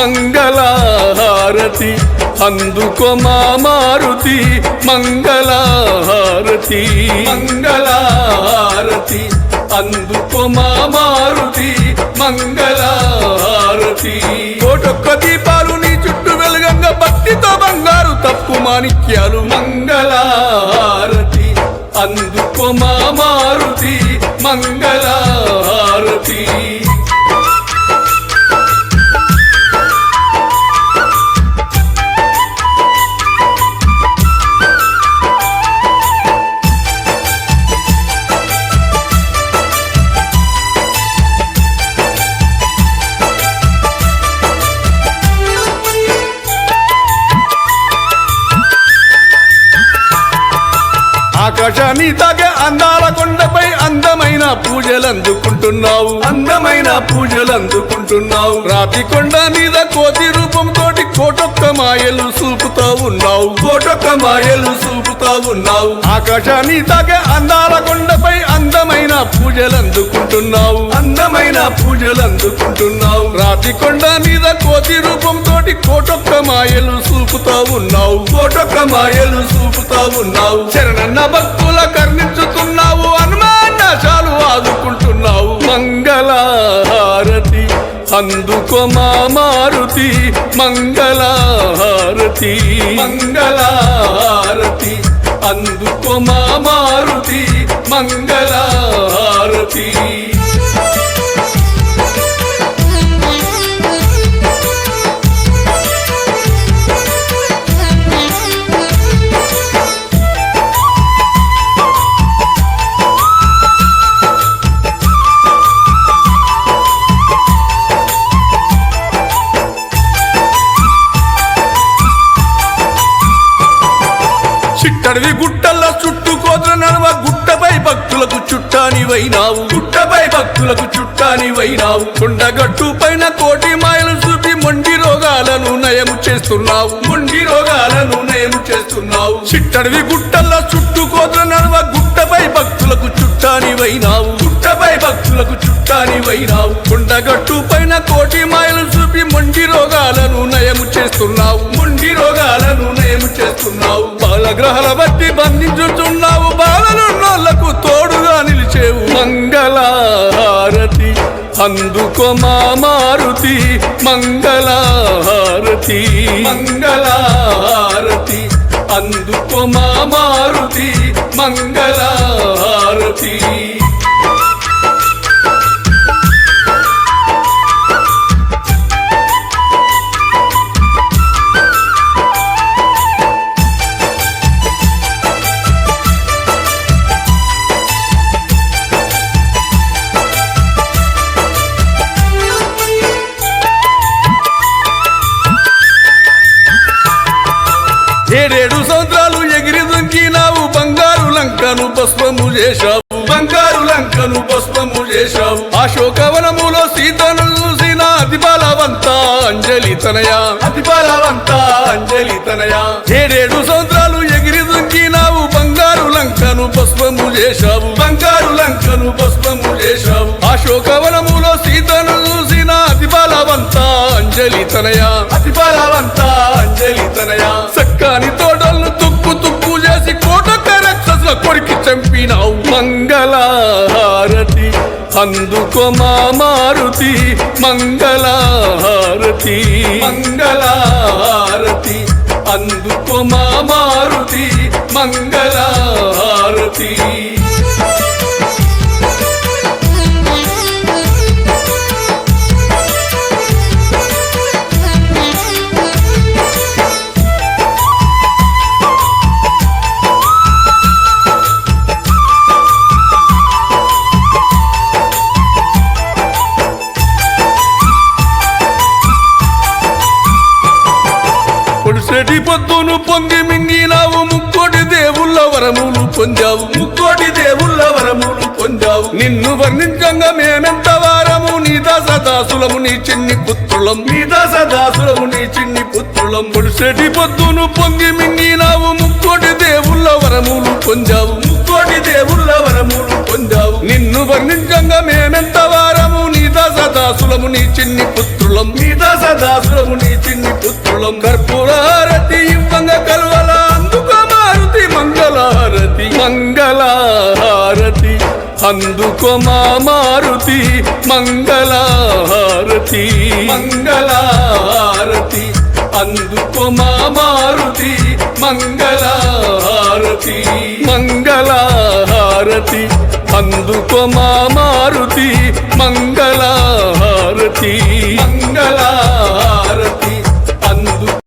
మంగళహారతి అందుకో మా మారుతి మంగళహారతి మంగళహారతి అందుకో మా మారుతి మంగళహారతి కోటొక్క దీపాలు నీ చుట్టూ వెలుగంగా భక్తితో బంగారు తప్పు మాణిక్యాలు మంగళహారతి అందుకో మా మారుతి మంగళహారతి ఆకాశాన్ని తాగే అందాల కొండపై అందమైన పూజలు అందుకుంటున్నావు అందమైన పూజలు అందుకుంటున్నావు రాతి కొండ మీద కోతి రూపంతో కోటొక్క మాయలు చూపుతా ఉన్నావు కోటొక్క మాయలు చూపుతా ఉన్నావు ఆకాశాన్ని తాగే అందాల కొండపై అందమైన పూజలు అందుకుంటున్నావు అందమైన పూజలు అందుకుంటున్నావు రాతి కొండ మీద కోతి రూపంతో కోటొక్క మాయలు చూపుతా ఉన్నావు కోటొక్క మాయలు చూపుతా ఉన్నావు శరణన్న భక్తుల కర్ణించుతున్నావు అనుమానాశాలు ఆదుకుంటున్నావు మంగళహారతి అందుకో మా మారుతి మంగళహారతి మంగళహారతి అందుకో మా మారుతి మంగళహారతి చిట్టడివి గుట్టల్లో చుట్టుకోద్ర నడవ గుట్టపై భక్తులకు చుట్టానివైనావు గుట్టపై భక్తులకు చుట్టానివైనావు కొండగట్టు పైన కోటి మాయలు చూపి మొండి రోగాలను నయము చేస్తున్నావు మొండి రోగాలను నయము చేస్తున్నావు చిట్టడివి గుట్టల్లో చుట్టుకోద్ర నడవ గుట్టపై భక్తులకు చుట్టానివైనావు గుట్టపై భక్తులకు చుట్టానివైనావు కొండగట్టు పైన కోటి మాయలు చూపి మొండి రోగాలను నయము చేస్తున్నావు మొండి రోగాలను నయము చేస్తున్నావు బాలగ్రహాల బట్టి బంధించుతున్నావు బాలలున్నోళ్లకు తోడుగా నిలిచేవు మంగళహారతి అందుకో మా మారుతి మంగళహారతి మంగళహారతి అందుకో మా మారుతి మంగళహారతి ఏడేడు సంవత్సరాలు ఎగిరి దుంకినావు బంగారు లంకను భస్మము చేశావు బంగారు లంకను భస్మము చేశావు అశోకవనములో సీతను చూసిన అతి బలవంత అంజలి తనయ అతి బలవంత అంజలి తనయ ఏడేడు సంవత్సరాలు ఎగిరి దుంకినావు బంగారు లంకను భస్మము చేశావు బంగారు లంకను భస్మము చేశావు అశోకవనములో సీతను చూసిన అతి బలవంత అంజలి తనయ అతి బలవంత అంజలి తనయ సక్కాని తోటలను తుక్కు తుక్కు చేసి కోటొక్క రాక్షసుల కొరికి చంపినావు మంగళహారతి అందుకో మా మారుతి మంగళహారతి మంగళహారతి అందుకో మా మారుతి మంగళహారతి పొడిసేటి పొద్దును పొంగి మింగినావు ముక్కోటి దేవుళ్ళ వరములు పొందావు ముక్కోటి దేవుళ్ళ వరములు పొందావు నిన్ను వర్ణించంగా మేమెంత వారము నీ దాసదాసులము నీ చిన్ని పుత్రులం నీ దాసదాసులము నీ చిన్ని పుత్రులం పొడిసేటి పొద్దును పొంగి మింగినావు ముక్కోటి దేవుళ్ళ వరములు పొందావు ముక్కోటి దేవుళ్ళ వరములు పొందావు నిన్ను వర్ణించంగా మేమెంత వారము నీ దాసదాసులము నీ చిన్ని పుత్రులం నీ దాసదాసులము విప్రులం కర్పూరహారతి ఇవ్వంగ కల్వల అందుకో మారుతి మంగళహారతి మంగళహారతి అందుకో మా మారుతి మంగళహారతి మంగళహారతి అందుకో మా మారుతి మంగళహారతి మంగళహారతి అందుకో మా మారుతి మంగళహారతి